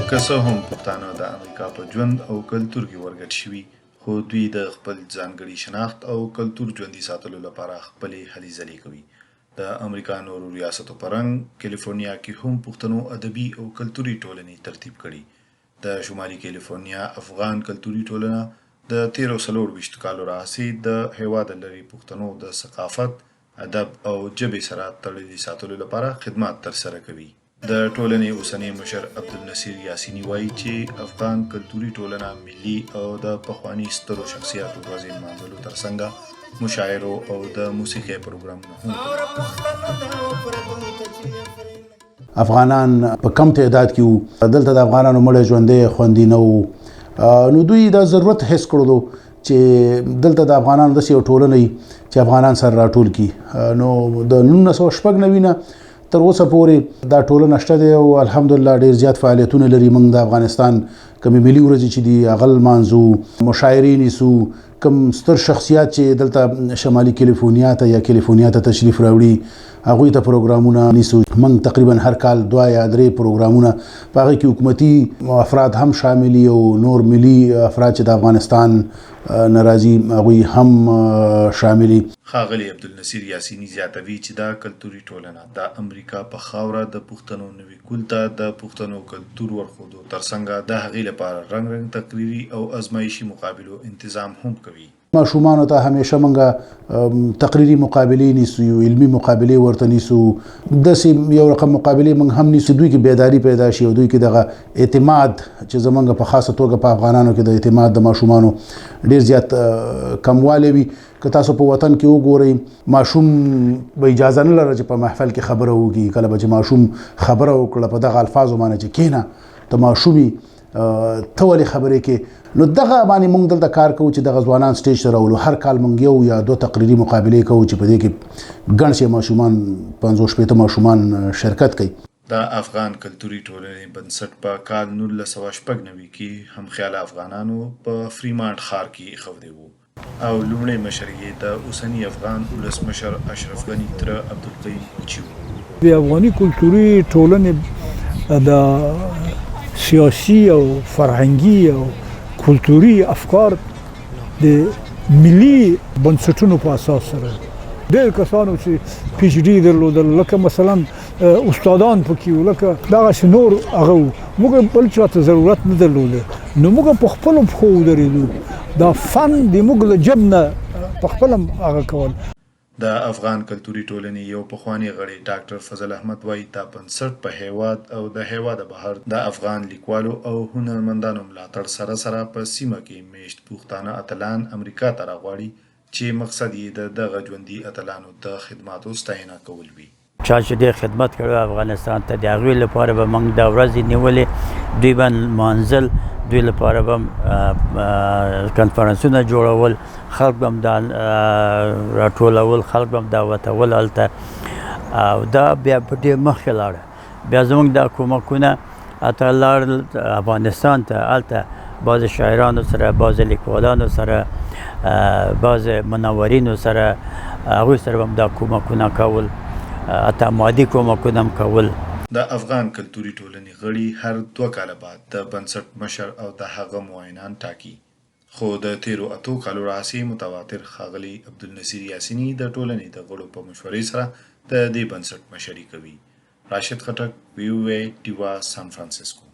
که څه هم پښتانه د امریکا په ژوند او کلتور کې ورګډ شوي خو دوی د خپل ځانګړي شناخت او کلتور ژوندي ساتلو لپاره خپلې هلې ځلې کوي. د امریکا نورو ریاستو په رنګ کیلیفورنیا کې هم پښتنو ادبي او کلتوري ټولنې ترتیب کړي. د شمالي کیلیفورنیا افغان کلتوري ټولنه د 1340 کالو راهیسې د هېواد لري پښتنو د ثقافت، ادب او ژبې سره تړلي ساتلو لپاره خدمات ترسره کوي. د ټولنې اوسنی مشر عبدالنصیر یاسیني وایي چې افغان کلتوري ټولنه ملي او د پخواني سترو شخصیاتو ورځې لمانځلو ترڅنګ مشاعرو او د موسیقۍ پروګرامونه هم کوي. افغانان په کم تعداد کې وو، دلته د افغانانو مړی ژوندی خوندي نه وو، نو دوی دا ضرورت حس کړلو چې دلته د افغانانو داسې یو ټولنه وي چې افغانان سره راټول کړي. نو د 1996 نه تر اوسه پورې دا ټولنه شته دی او الحمدلله ډېر زیات فعالیتونه لري. موږ د افغانستان کومې ملي ورځې چې دي هغه لمانځو، مشاعرې نیسو، کوم ستر شخصیات چې دلته شمالي کیلیفورنیا ته یا کیلیفورنیا ته تشریف راوړي هغوی ته پروګرامونه نیسو. موږ تقریبا هر کال 2 یا 3 پروګرامونه په هغې کې حکومتي افراد هم شاملي او نور ملي افراد چې د افغانستان نه راځي هغوی هم شاملي. ښاغلی عبدالنصیر یاسیني زیاتوي چې دا کلتوري ټولنه د امریکا په خاوره د پښتنو نوي کول ته د پښتنو کلتور ورښودو ترڅنګ د هغې لپاره رنګ رنګ تقریري او ازمایشي مقابلو انتظام هم کوي. ماشومانو ته همیشه موږ تقریري مقابلې نیسو، علمي مقابلې ورته نیسو، داسې یو رقم مقابلې موږ هم نیسو دوی کې بیداري پیدا شي او دوی کې دغه اعتماد چې زموږ په خاصه توګه په افغانانو کې د اعتماد د ماشومانو ډېر زیات کموالی وي. که تاسو په وطن کې وګورئ ماشوم به اجازه نه لره چې په محفل کې خبره وکړي. کله به چې ماشوم خبره وکړه په دغه الفاظو باندې چې کینه ته ماشومي ته ولې خبرې کې، نو دغه باندې موږ دلته کار کوو چې دغه ځوانان سټیج ته راولو. هر کال موږ 1 یا 2 تقریري مقابلې کوو چې په دې کې ګڼ شي ماشومان 50-60 ماشومان شرکت کوي. د افغان کلتوري ټولنې بنسټ په کال 1996 کې هم خیال افغانانو په فریمانټ ښار کې ایښودی و او لومړی مشر یې د اوسني افغان ولسمشر اشرف غني تره عبدالقیوم کوچي و. د افغاني کلتوري ټولنې د سیاسي او فرهنګي او کلتوري افکار د ملي بنسټونو په اساس سره ډېر کسانو چې پی ایچ ډي درلودل، لکه مثلا استادان پکې وو، لکه دغسې نور هغه وو. موږ بل چا ته ضرورت نه درلوده، نو موږ په خپلو پښو ودرېدو. دا فن د موږ له جب نه په خپله هغه کول. د افغان کلتوري ټولنې یو پخوانی غړی ډاکټر فضل احمد وایي دا بنسټ په هیواد او د هیواده بهر د افغان لیکوالو او هنرمندانو ملاتړ سره سره په سیمه کې میشت پښتانه اتلان امریکا ته راغواړي چې مقصد یې د دغه ژوندي اتلانو د خدماتو ستاینه کول وي. چا چې ډېر خدمت کړی افغانستان ته د هغوی لپاره به موږ دا ورځې نیولې، دوی به لمانځل، دوی لپاره به کنفرانسونه جوړول، خلک به هم دا راټولول، خلک به هم دعوتول هلته، او دا بیا په ډېر مخکې لاړه. بیا زموږ دا کومکونه حتی لاړل افغانستان ته، هلته بعضې شاعرانو سره، بعضې لیکوالانو سره، بعضې منورینو سره، هغوی سره به هم دا کومکونه کول، حتی مادي کومکونه هم کول. د افغان کلتوري ټولنې غړي هر 2 کاله بعد د بنسټ مشر او د هغه معاونان ټاکي. خو د 13 کالو راهیسې متواتر ښاغلي عبدالنصیر یاسیني د ټولنې د غړو په مشورې سره د دې بنسټ مشري کوي. راشد خټک، VOA ډیوا، سان فرانسیسکو.